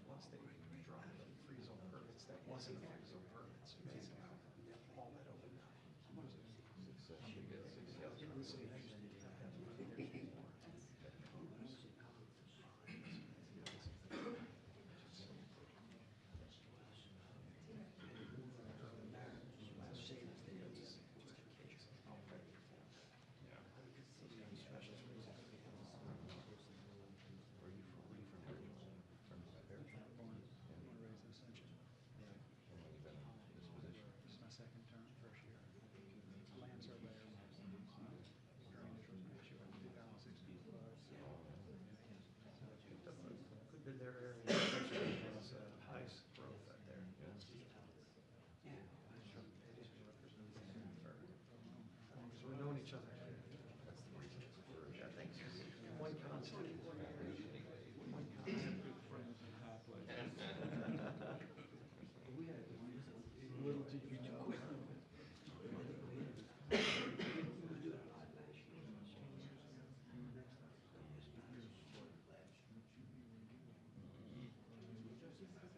Once they drive free zone permits, that wasn't a free zone permit, so basically all that open. Been there, has highest growth out there. Because we've known each other. Yeah, thanks. One constant. One constant. Little did you know.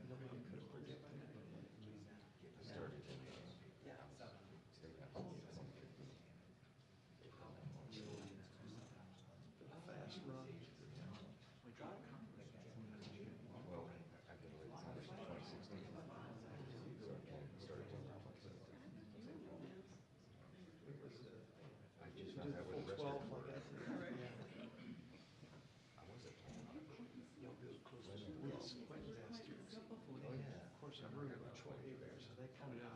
Nobody could have predicted it. Started in State House. Fast run. Well, I've been away since 2016. So I started in 2017. It was, I just found out where the rest 12, of like I said. I was at Yes, quite bastards. Oh, yeah. Of course, I'm rooting with Troy Bear, so that kind of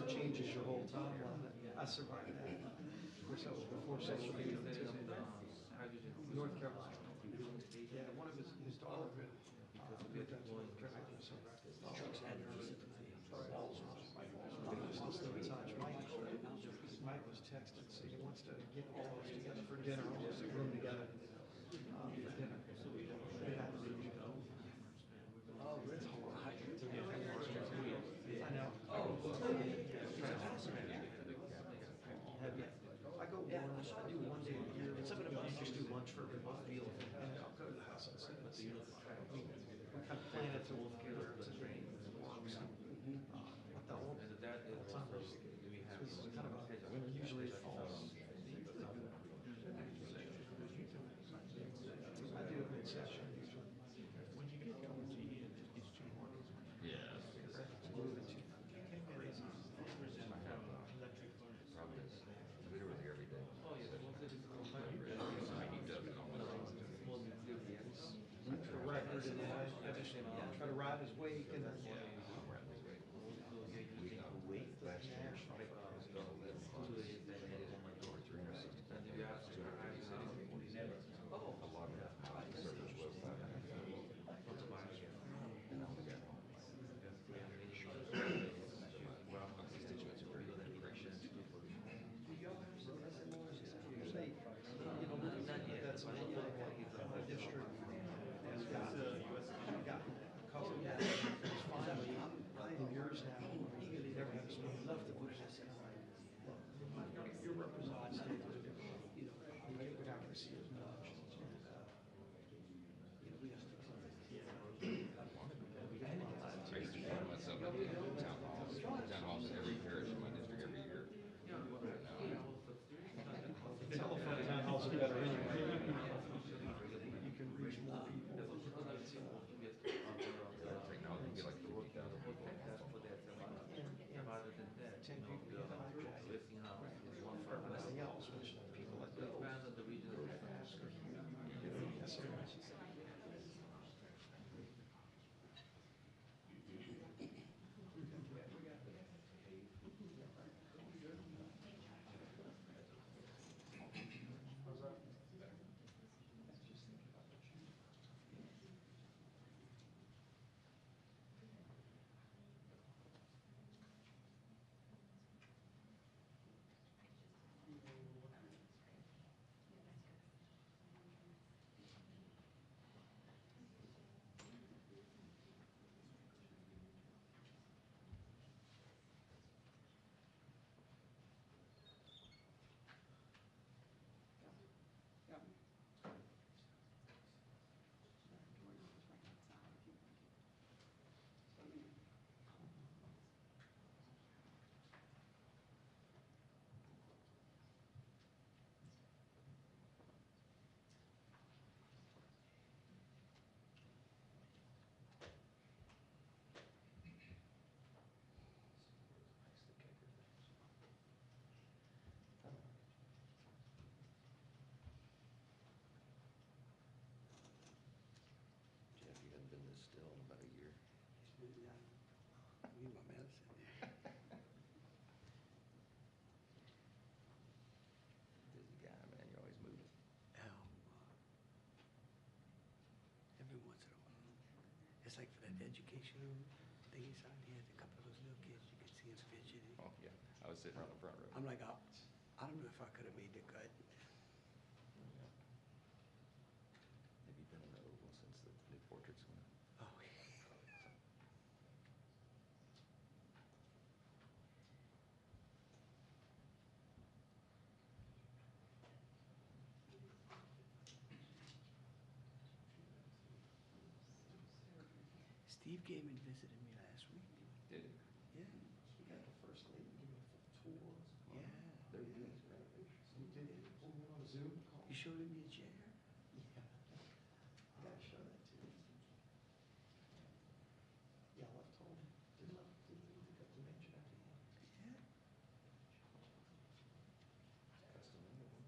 changes your whole timeline. I survived that. Of course, that was before social media. North Carolina. Yeah, one of his daughter. Mike was texting, so he wants to get all of us together for dinner, all of us in a room together for dinner. So we have to leave. Oh, it's hard. I know. Oh, I go I do one day a year. Some of them just do lunch for everybody, and I'll go to the house and sit and see. We kind of plan it to work together. It's a dream. Usually it falls. I do a good session usually. When you get going to eat, it's too hard. Yeah. It's moving too crazy. Probably is literally every day. Oh, yeah. For record, and I just try to ride his wake and then. Last year, a lot of service was that. And I only got home. My constituents are very gracious. That's a district has got covered. It's finally in yours now. You never have enough to put it in. this still in about a year. Yeah. I need my medicine. Busy guy, man. You're always moving. Oh, every once in a while. It's like for that educational thing he signed, he had a couple of those little kids, you could see him fidgeting. Oh, yeah. I was sitting on the front row. I'm like, I don't know if I could have made the cut. Yeah. Have you been in the Oval since the new portraits went up? Oh, Steve came and visited me last week. Did it? Yeah. We got the first lady give me a full tour. Yeah. They're yeah. really great pictures. You did pull me on a Zoom call? You showed him your chair? Yeah. I gotta show that to you. Yeah, I told him. Didn't we got to mention that to him? Yeah. Custom made one.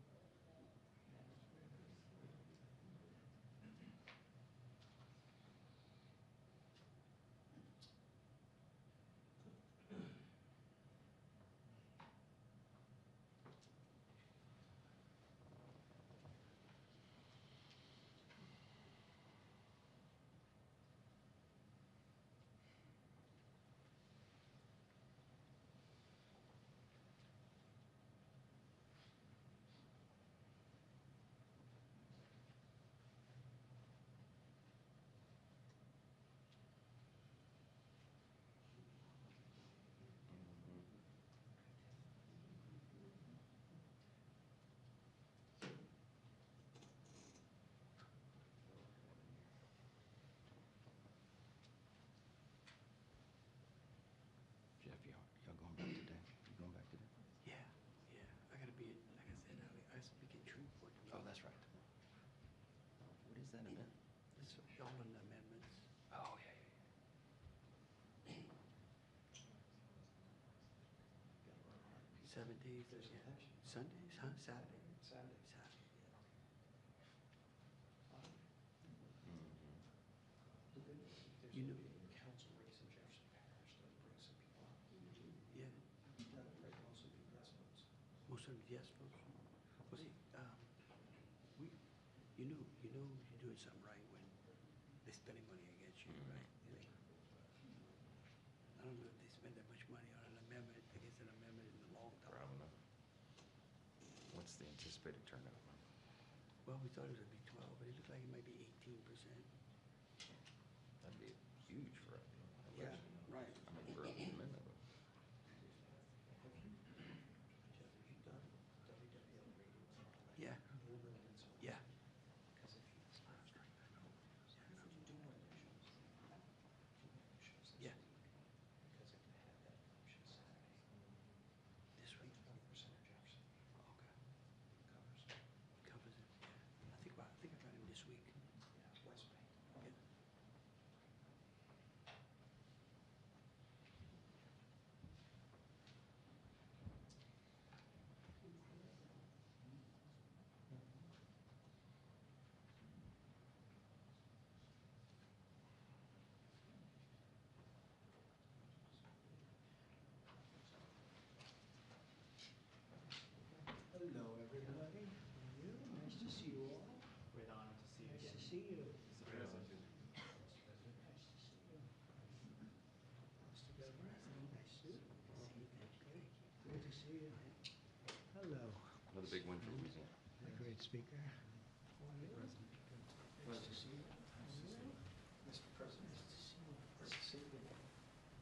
Jeff, y'all going back today? You going back today? Yeah. Yeah. I gotta be, like I said earlier, I speak at Shreveport. Oh, that's right. What is that event? It's all in the amendments. Oh, yeah, yeah, yeah. 7 days. There's Yeah. election. Sundays, huh? Saturday? Saturday. Saturday, yeah. Mm-hmm. The good news is there's You gonna know- be a council race in Jefferson Parish that'll bring some people up. Yeah. That'll bring most of the yes votes. Most of them, yes, folks. Well, see, we, you're doing something right when they're spending money against you, right? I don't know if they spend that much money on an amendment, against an amendment in the long term. Probably not. What's the anticipated turnout? Well, we thought it was gonna be 12, but it looked like it might be 18%. That'd be huge for an election. Right. I mean, for an amendment. Jeff, have you done WWL ratings and all that? Yeah. More than so. Yeah. Because if you do one of their shows, Yeah. because if they have that election Saturday, This week. 20% of Jefferson Okay. covers. Covers it, yeah. I think I got him this week. Yeah, West Bank. Yeah. Hello, everybody. How are you? Nice to see you all. Great honor to see you Nice again. to see you. Mr. President. Nice to see you. Mr. Governor, nice to see you. Good to see you. Hello. Another big win for Louisiana. A great speaker. Nice to see you. Mr. President. Nice to see you. Nice to see you.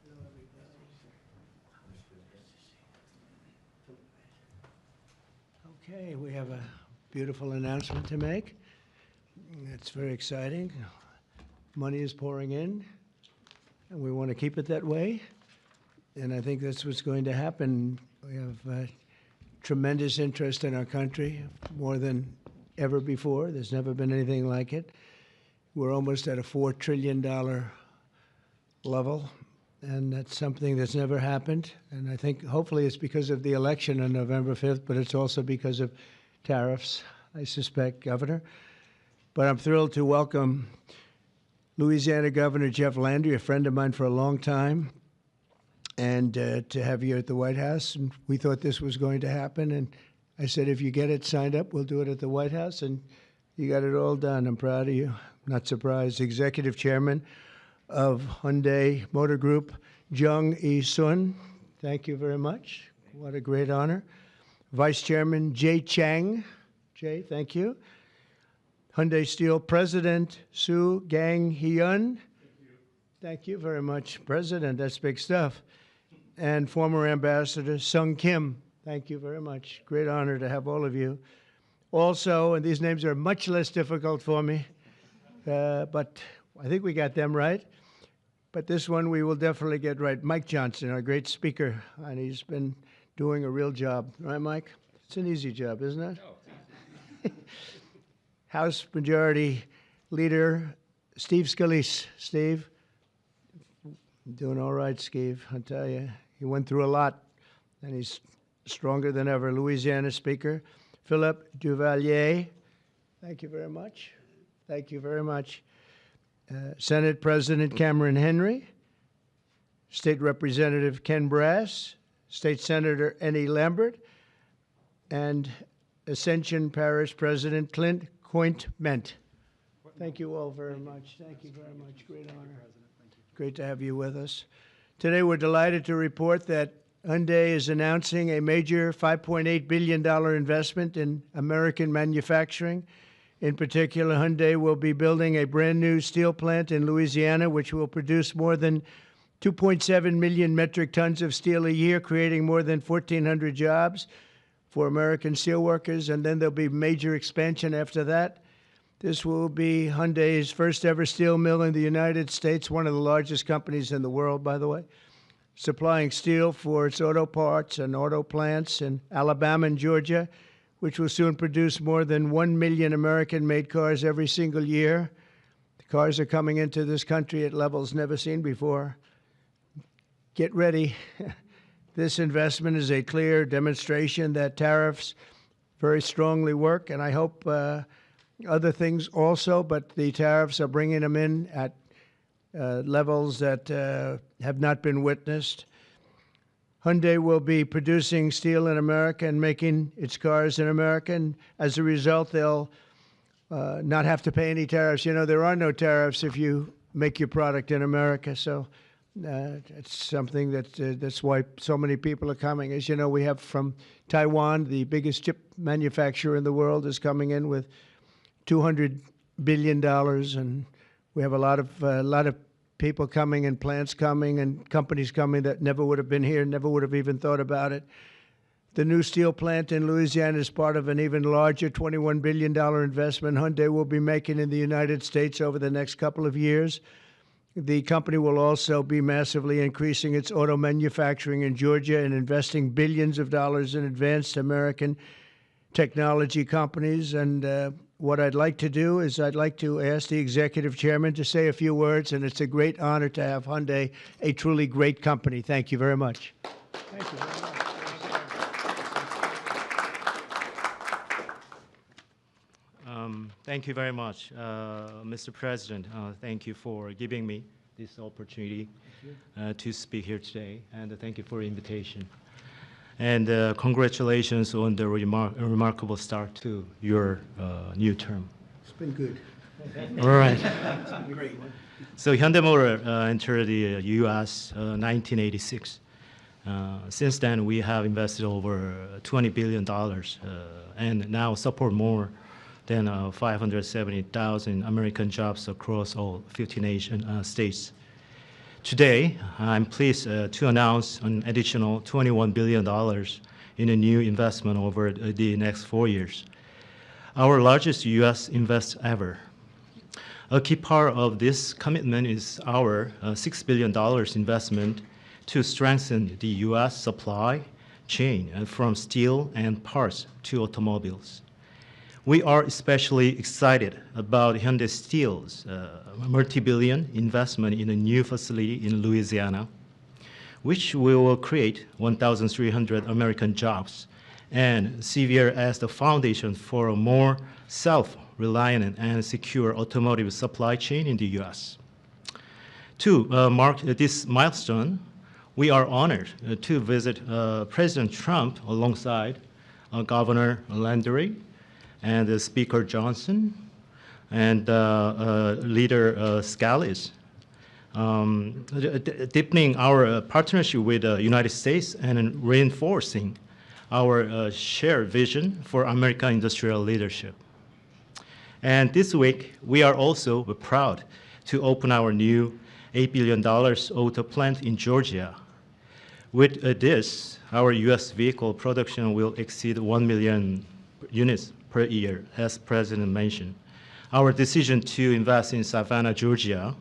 Hello, everybody. Okay, we have a beautiful announcement to make. It's very exciting. Money is pouring in, and we want to keep it that way. And I think that's what's going to happen. We have tremendous interest in our country, more than ever before. There's never been anything like it. We're almost at a $4 trillion level, and that's something that's never happened. And I think hopefully it's because of the election on November 5th, but it's also because of tariffs, I suspect, Governor. But I'm thrilled to welcome Louisiana Governor Jeff Landry, a friend of mine for a long time, and to have you at the White House. And we thought this was going to happen. And I said, if you get it signed up, we'll do it at the White House. And you got it all done. I'm proud of you. Not surprised. Executive Chairman of Hyundai Motor Group, Jung E-sun. Thank you very much. What a great honor. Vice Chairman Jay Chang. Jay, thank you. Hyundai Steel President Su Gang Hyun. Thank you very much. President, that's big stuff. And former Ambassador Sung Kim. Thank you very much. Great honor to have all of you. Also, and these names are much less difficult for me, but I think we got them right. But this one we will definitely get right. Mike Johnson, our great speaker, and he's been doing a real job. Right, Mike? It's an easy job, isn't it? No. House Majority Leader Steve Scalise. Steve? Doing all right, Steve. I'll tell you, he went through a lot, and he's stronger than ever. Louisiana Speaker Philip Duvalier. Thank you very much. Thank you very much. Senate President Cameron Henry, State Representative Ken Brass, State Senator Ennie Lambert, and Ascension Parish President Clint Coint-Ment. Thank you all very much. Thank you very much. Great honor. Great to have you with us. Today we're delighted to report that Hyundai is announcing a major $5.8 billion investment in American manufacturing. In particular, Hyundai will be building a brand new steel plant in Louisiana, which will produce more than 2.7 million metric tons of steel a year, creating more than 1,400 jobs for American steelworkers. And then there'll be major expansion after that. This will be Hyundai's first ever steel mill in the United States, one of the largest companies in the world, by the way, supplying steel for its auto parts and auto plants in Alabama and Georgia, which will soon produce more than 1 million American-made cars every single year. The cars are coming into this country at levels never seen before. Get ready. This investment is a clear demonstration that tariffs very strongly work, and I hope other things also, but the tariffs are bringing them in at levels that have not been witnessed. Hyundai will be producing steel in America and making its cars in America, and as a result, they'll not have to pay any tariffs. You know, there are no tariffs if you make your product in America, so it's something that's why so many people are coming. As you know, we have from Taiwan, the biggest chip manufacturer in the world, is coming in with $200 billion, and we have a lot of people coming and plants coming and companies coming that never would have been here, never would have even thought about it. The new steel plant in Louisiana is part of an even larger $21 billion investment Hyundai will be making in the United States over the next couple of years. The company will also be massively increasing its auto manufacturing in Georgia and investing billions of dollars in advanced American technology companies. And what I'd like to do is I'd like to ask the executive chairman to say a few words, and it's a great honor to have Hyundai, a truly great company. Thank you very much. Thank you very much. Thank you very much, Mr. President. Thank you for giving me this opportunity to speak here today, and thank you for the invitation. And congratulations on the remarkable start to your new term. It's been good. All right. It's been great. So Hyundai Motor entered the U.S. 1986. Since then, we have invested over $20 billion and now support more than 570,000 American jobs across all 50 states. Today, I'm pleased to announce an additional $21 billion in a new investment over the next 4 years, our largest U.S. invest ever. A key part of this commitment is our $6 billion investment to strengthen the U.S. supply chain from steel and parts to automobiles. We are especially excited about Hyundai Steel's multi-billion investment in a new facility in Louisiana, which will create 1,300 American jobs and serve as the foundation for a more self-reliant and secure automotive supply chain in the U.S. To mark this milestone, we are honored to visit President Trump alongside Governor Landry and Speaker Johnson and Leader Scalise, deepening our partnership with the United States and reinforcing our shared vision for American industrial leadership. And this week, we are also proud to open our new $8 billion auto plant in Georgia. With this, our U.S. vehicle production will exceed 1 million units per year, as President mentioned. Our decision to invest in Savannah, Georgia,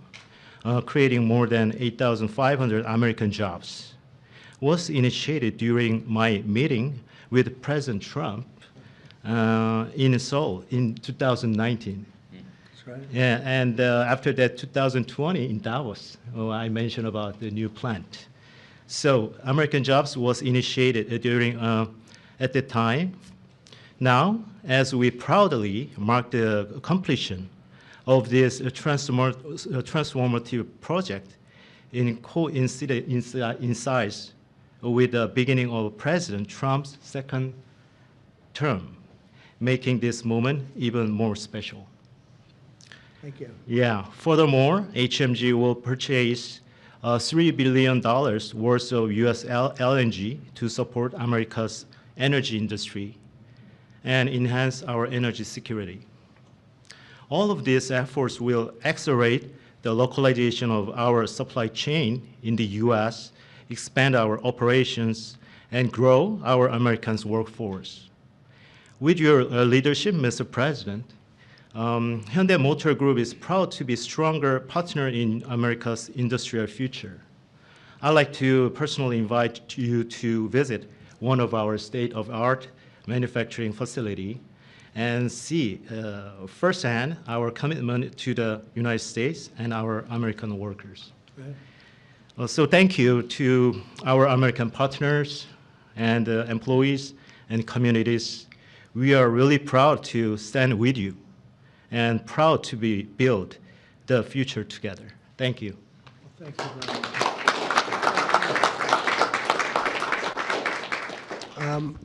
creating more than 8,500 American jobs, was initiated during my meeting with President Trump in Seoul in 2019. That's right. Yeah, and after that, 2020 in Davos, I mentioned about the new plant. So American Jobs was initiated during at the time. Now, as we proudly mark the completion of this transformative project, coincides with the beginning of President Trump's second term, making this moment even more special. Thank you. Yeah. Furthermore, HMG will purchase $3 billion worth of U.S. LNG to support America's energy industry and enhance our energy security. All of these efforts will accelerate the localization of our supply chain in the U.S., expand our operations, and grow our American workforce. With your leadership, Mr. President, Hyundai Motor Group is proud to be a stronger partner in America's industrial future. I'd like to personally invite you to visit one of our state-of-the-art manufacturing facility and see firsthand our commitment to the United States and our American workers. Right. So thank you to our American partners and employees and communities. We are really proud to stand with you and proud to build the future together. Thank you. Well, thank you very much.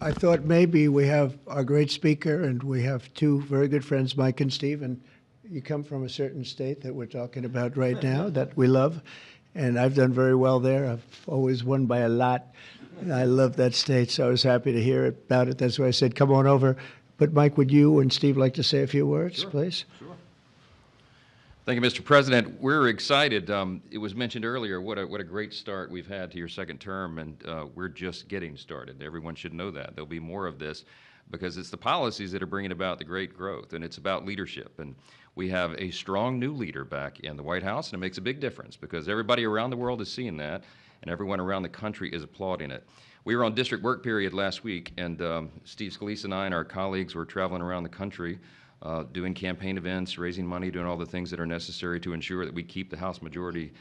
I thought maybe we have our great speaker, and we have two very good friends, Mike and Steve, and you come from a certain state that we're talking about right now that we love, and I've done very well there. I've always won by a lot. I love that state, so I was happy to hear about it. That's why I said, come on over. But Mike, would you and Steve like to say a few words, please? Sure. Thank you, Mr. President. We're excited. It was mentioned earlier what a great start we've had to your second term, and we're just getting started. Everyone should know that. There'll be more of this because it's the policies that are bringing about the great growth, and it's about leadership. And we have a strong new leader back in the White House, and it makes a big difference because everybody around the world is seeing that, and everyone around the country is applauding it. We were on district work period last week, and Steve Scalise and I and our colleagues were traveling around the country doing campaign events, raising money, doing all the things that are necessary to ensure that we keep the House majority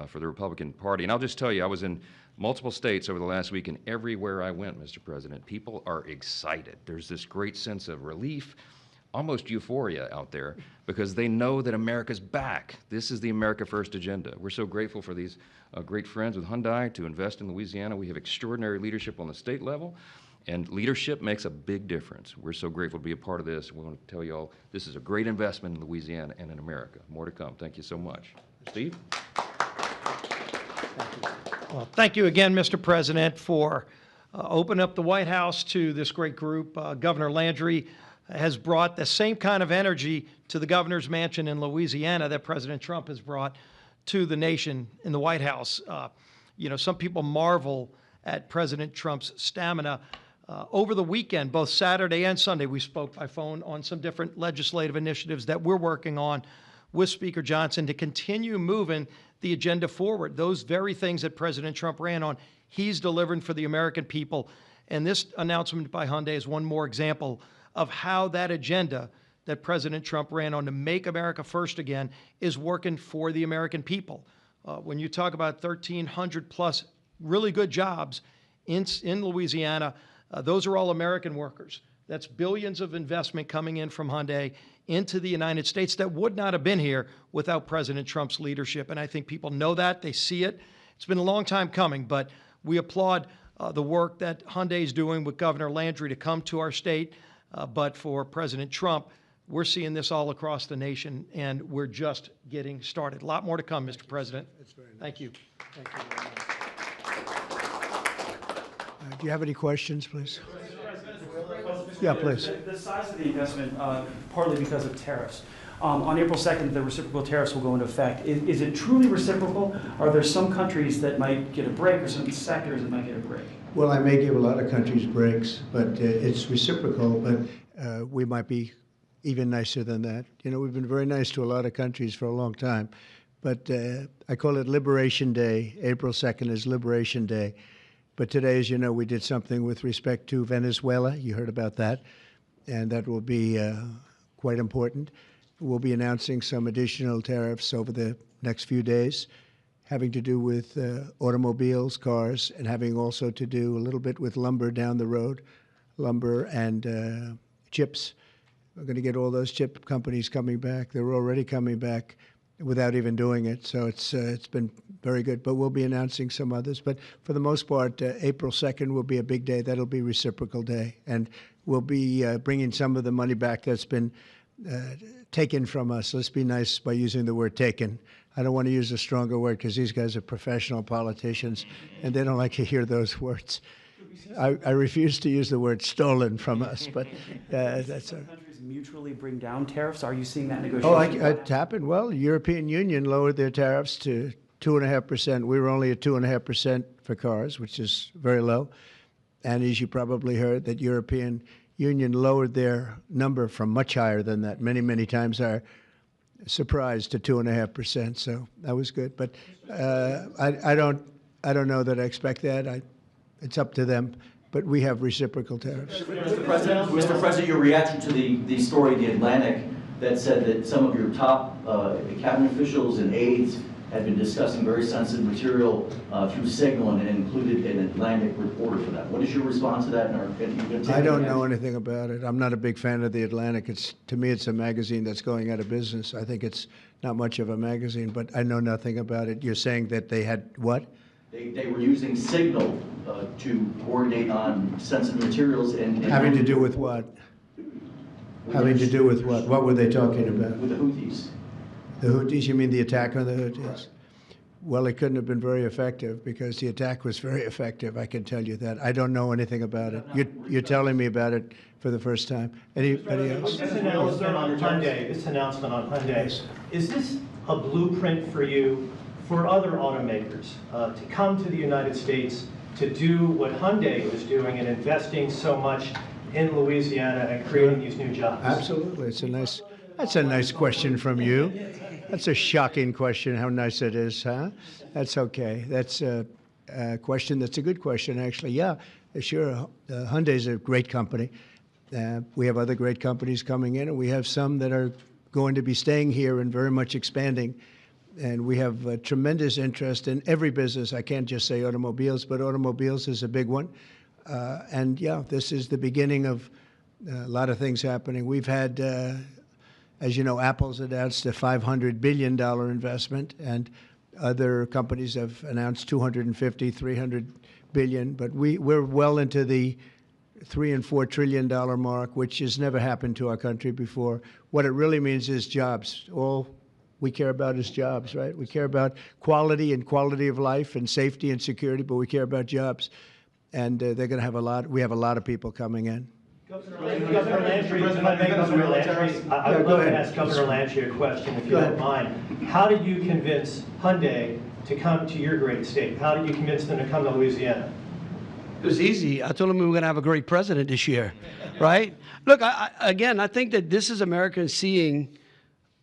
for the Republican Party. And I'll just tell you, I was in multiple states over the last week, and everywhere I went, Mr. President, people are excited. There's this great sense of relief, almost euphoria out there, because they know that America's back. This is the America First agenda. We're so grateful for these great friends with Hyundai to invest in Louisiana. We have extraordinary leadership on the state level, and leadership makes a big difference. We're so grateful to be a part of this. We want to tell you all this is a great investment in Louisiana and in America. More to come. Thank you so much. Steve? Well, thank you again, Mr. President, for opening up the White House to this great group. Governor Landry has brought the same kind of energy to the governor's mansion in Louisiana that President Trump has brought to the nation in the White House. You know, some people marvel at President Trump's stamina. Over the weekend, both Saturday and Sunday, we spoke by phone on some different legislative initiatives that we're working on with Speaker Johnson to continue moving the agenda forward. Those very things that President Trump ran on, he's delivering for the American people. And this announcement by Hyundai is one more example of how that agenda that President Trump ran on to make America first again is working for the American people. When you talk about 1,300 plus really good jobs in Louisiana, those are all American workers. That's billions of investment coming in from Hyundai into the United States that would not have been here without President Trump's leadership. And I think people know that, they see it. It's been a long time coming, but we applaud the work that Hyundai is doing with Governor Landry to come to our state. But for President Trump, we're seeing this all across the nation, and we're just getting started. A lot more to come, Mr. President. Thank you. Thank you very much. Do you have any questions, please? Yeah, please. The size of the investment, partly because of tariffs. On April 2nd, the reciprocal tariffs will go into effect. Is it truly reciprocal? Are there some countries that might get a break or some sectors that might get a break? Well, I may give a lot of countries breaks, but it's reciprocal, but we might be even nicer than that. You know, we've been very nice to a lot of countries for a long time, but I call it Liberation Day. April 2nd is Liberation Day. But today, as you know, we did something with respect to Venezuela. You heard about that, and that will be quite important. We'll be announcing some additional tariffs over the next few days, having to do with automobiles, cars, and having also to do a little bit with lumber down the road, lumber and chips. We're going to get all those chip companies coming back. They're already coming back without even doing it, so it's been very good. But we'll be announcing some others. But for the most part, April 2nd will be a big day. That'll be Reciprocal Day, and we'll be bringing some of the money back that's been taken from us. Let's be nice by using the word taken. I don't want to use a stronger word because these guys are professional politicians, and they don't like to hear those words. I refuse to use the word stolen from us, but that's Some countries mutually bring down tariffs. Are you seeing that Oh, negotiation? it happened. Well, the European Union lowered their tariffs to 2.5%. We were only at 2.5% for cars, which is very low. And as you probably heard, that European Union lowered their number from much higher than that, many, many times higher. Surprised to 2.5%. So that was good. But I don't know that I expect that. It's up to them. But we have reciprocal tariffs. Mr. President, your reaction to the story in The Atlantic that said that some of your top cabinet officials and aides had been discussing very sensitive material through Signal and included an Atlantic reporter for that. What is your response to that? I don't know anything about it. I'm not a big fan of The Atlantic. To me, it's a magazine that's going out of business. I think it's not much of a magazine, but I know nothing about it. You're saying that they had what? They were using Signal to coordinate on sensitive materials and Having to do with what? Having to do with what? What were they talking about? with the Houthis. The Houthis? You mean the attack on the Houthis? Right. Well, it couldn't have been very effective because the attack was very effective. I can tell you that. I don't know anything about it. You're telling me about it for the first time. Anybody else? This announcement on Hyundai, is this a blueprint for you for other automakers to come to the United States to do what Hyundai was doing and investing so much in Louisiana and creating these new jobs? Absolutely. That's a nice question from you. That's a shocking question, how nice it is, huh? That's okay. That's a question that's a good question, actually. Yeah, sure. Hyundai's a great company. We have other great companies coming in, and we have some that are going to be staying here and very much expanding. And we have tremendous interest in every business. I can't just say automobiles, but automobiles is a big one. And yeah, this is the beginning of a lot of things happening. We've had, as you know, Apple's announced a $500 billion investment, and other companies have announced $250, $300 billion. But we're well into the $3 and $4 trillion mark, which has never happened to our country before. What it really means is jobs. All we care about is jobs, right? We care about quality and quality of life and safety and security, but we care about jobs. And they're going to have we have a lot of people coming in. Governor Landry, if I may, Governor Landry, I would love to ask Governor Landry a question, if you don't mind. How did you convince Hyundai to come to your great state? How did you convince them to come to Louisiana? It was easy. I told them we were going to have a great president this year, right? Look, I think that this is Americans seeing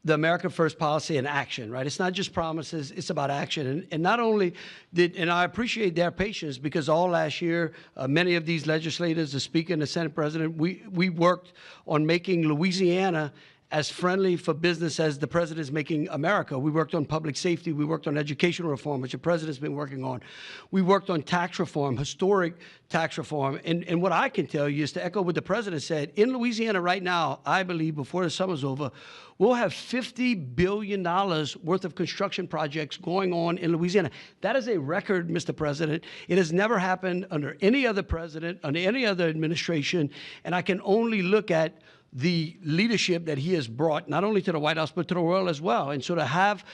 the America First policy in action, right? It's not just promises, it's about action. And not only and I appreciate their patience because all last year, many of these legislators, the Speaker and the Senate President, we worked on making Louisiana as friendly for business as the president is making America. We worked on public safety. We worked on educational reform, which the president's been working on. We worked on tax reform, historic tax reform. And what I can tell you is, to echo what the president said, in Louisiana right now, I believe before the summer's over, we'll have $50 billion worth of construction projects going on in Louisiana. That is a record, Mr. President. It has never happened under any other president, under any other administration. And I can only look at the leadership that he has brought, not only to the White House, but to the world as well. And so to have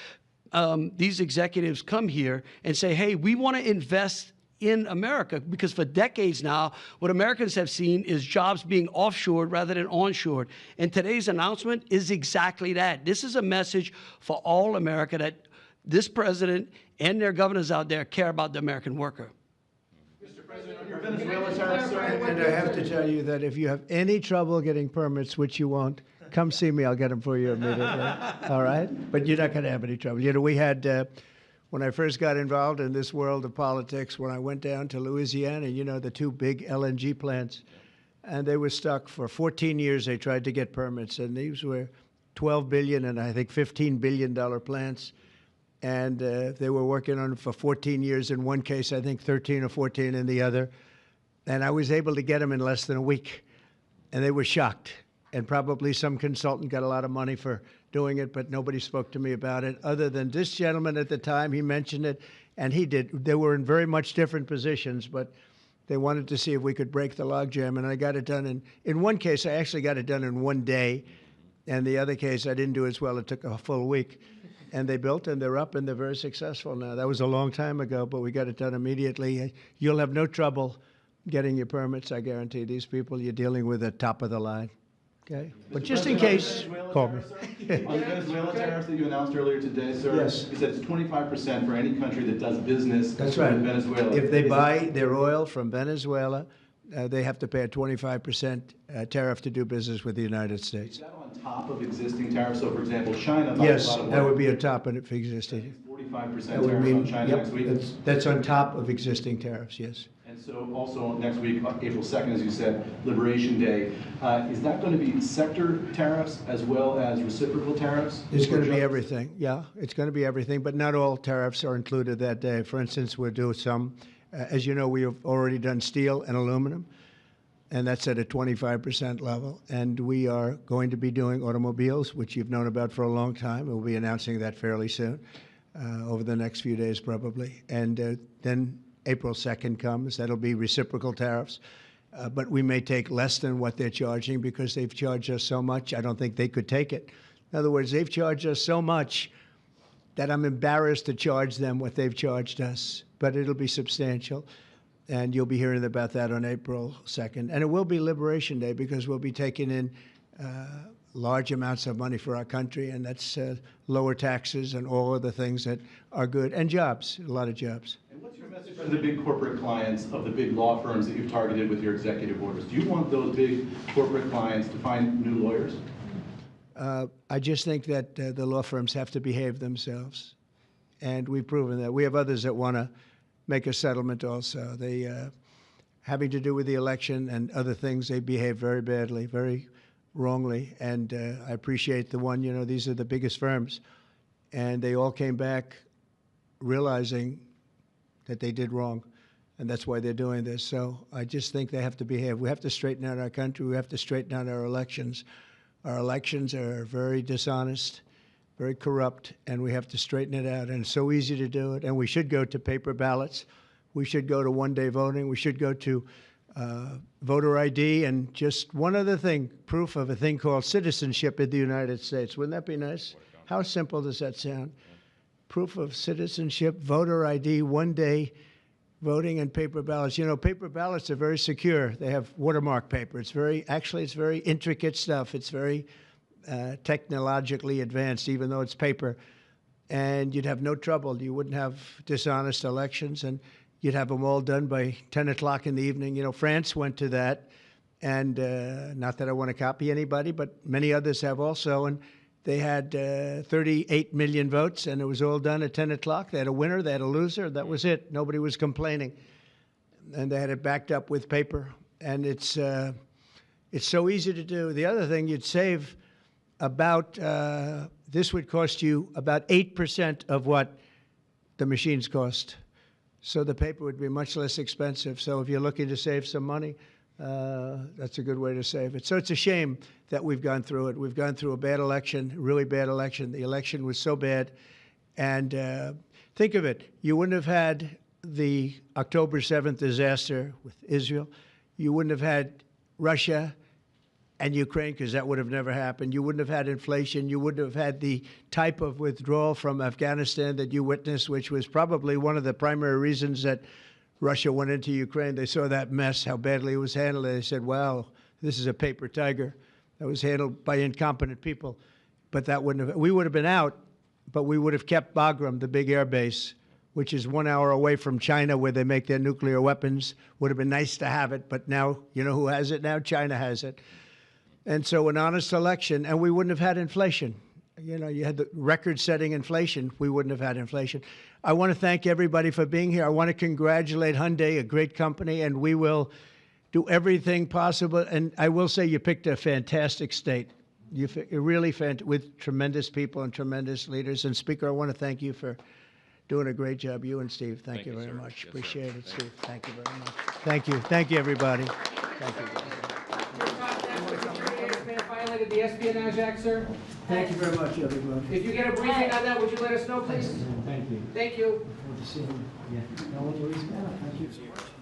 these executives come here and say, hey, we want to invest in America, because for decades now, what Americans have seen is jobs being offshored rather than onshored. And today's announcement is exactly that. This is a message for all America that this president and their governors out there care about the American worker. Mr. President, on your Venezuela tariffs, sir, And I have to tell you that if you have any trouble getting permits, which you won't, come see me. I'll get them for you immediately. All right? But you're not going to have any trouble. You know, we had, when I first got involved in this world of politics, when I went down to Louisiana, you know, the two big LNG plants, and they were stuck for 14 years. They tried to get permits, and these were $12 billion and I think $15 billion plants. And they were working on it for 14 years in one case, I think 13 or 14 in the other. And I was able to get them in less than a week. And they were shocked. And probably some consultant got a lot of money for doing it, but nobody spoke to me about it, other than this gentleman at the time. He mentioned it, and he did. They were in very much different positions, but they wanted to see if we could break the logjam. And I got it done. In one case, I actually got it done in one day. And the other case, I didn't do as well. It took a full week. And they built, and they're up, and they're very successful now. That was a long time ago, but we got it done immediately. You'll have no trouble getting your permits, I guarantee. These people, you're dealing with the top of the line. Okay? But just in case, call me. On the Venezuela tariffs that you announced earlier today, sir, Yes. you said it's 25% for any country that does business That's right. with Venezuela. If they Is buy their oil from Venezuela, they have to pay a 25% tariff to do business with the United States. Is that on top of existing tariffs? So, for example, China buys Yes, a lot of that oil. would be on top of it for existing. 45% That would tariffs mean, on China yep, next week. that's on top of existing tariffs, yes. And so also next week, April 2nd, as you said, Liberation Day. Is that going to be sector tariffs as well as reciprocal tariffs? It's going to be Or just- everything, yeah. It's going to be everything, but not all tariffs are included that day. For instance, we'll do some, as you know, we have already done steel and aluminum, and that's at a 25% level. And we are going to be doing automobiles, which you've known about for a long time. We'll be announcing that fairly soon, over the next few days probably. And then April 2nd comes. That'll be reciprocal tariffs. But we may take less than what they're charging because they've charged us so much. I don't think they could take it. In other words, they've charged us so much that I'm embarrassed to charge them what they've charged us. But it'll be substantial. And you'll be hearing about that on April 2nd. And it will be Liberation Day because we'll be taking in large amounts of money for our country, and that's lower taxes and all of the things that are good, and jobs, a lot of jobs. And what's your message to the big corporate clients of the big law firms that you've targeted with your executive orders? Do you want those big corporate clients to find new lawyers? I just think that the law firms have to behave themselves, and we've proven that. We have others that want to make a settlement also. They, having to do with the election and other things, they behave very badly, very wrongly, and I appreciate the one, you know, these are the biggest firms, and they all came back realizing that they did wrong, and that's why they're doing this. So I just think they have to behave. We have to straighten out our country. We have to straighten out our elections. Our elections are very dishonest, very corrupt, and we have to straighten it out. And it's so easy to do it. And we should go to paper ballots. We should go to one-day voting. We should go to voter ID. And just one other thing, proof of a thing called citizenship in the United States. Wouldn't that be nice? How simple does that sound? Proof of citizenship, voter ID, one-day voting, and paper ballots. You know, paper ballots are very secure. They have watermark paper. It's very intricate stuff. It's very technologically advanced, even though it's paper. And you'd have no trouble. You wouldn't have dishonest elections, and you'd have them all done by 10 o'clock in the evening. You know, France went to that, and not that I want to copy anybody, but many others have also. And they had 38 million votes, and it was all done at 10 o'clock. They had a winner, they had a loser. That was it. Nobody was complaining. And they had it backed up with paper. And it's so easy to do. The other thing, you'd save about, this would cost you about 8% of what the machines cost. So the paper would be much less expensive. So if you're looking to save some money, that's a good way to save it. So it's a shame that we've gone through it. We've gone through a bad election, really bad election. The election was so bad. And think of it, you wouldn't have had the October 7th disaster with Israel. You wouldn't have had Russia and Ukraine, because that would have never happened. You wouldn't have had inflation. You wouldn't have had the type of withdrawal from Afghanistan that you witnessed, which was probably one of the primary reasons that Russia went into Ukraine. They saw that mess, how badly it was handled. They said, wow, this is a paper tiger that was handled by incompetent people. But that wouldn't have, we would have been out, but we would have kept Bagram, the big air base, which is 1 hour away from China where they make their nuclear weapons. Would have been nice to have it, but now, you know who has it now? China has it. And so an honest election, and we wouldn't have had inflation. You know, you had the record-setting inflation. We wouldn't have had inflation. I want to thank everybody for being here. I want to congratulate Hyundai, a great company, and we will do everything possible. And I will say you picked a fantastic state. You really with tremendous people and tremendous leaders. And Speaker, I want to thank you for doing a great job. You and Steve, thank you very sir. much. Yes, Appreciate it, sir. Steve. Thank you very much. Thank you. Thank you, everybody. Thank you. Violated the Espionage Act, sir. Thank you very much, everybody. If you get a briefing on that, would you let us know, please? Thank you. Thank you. Good to see you. Yeah. Louisiana. Thank you so much.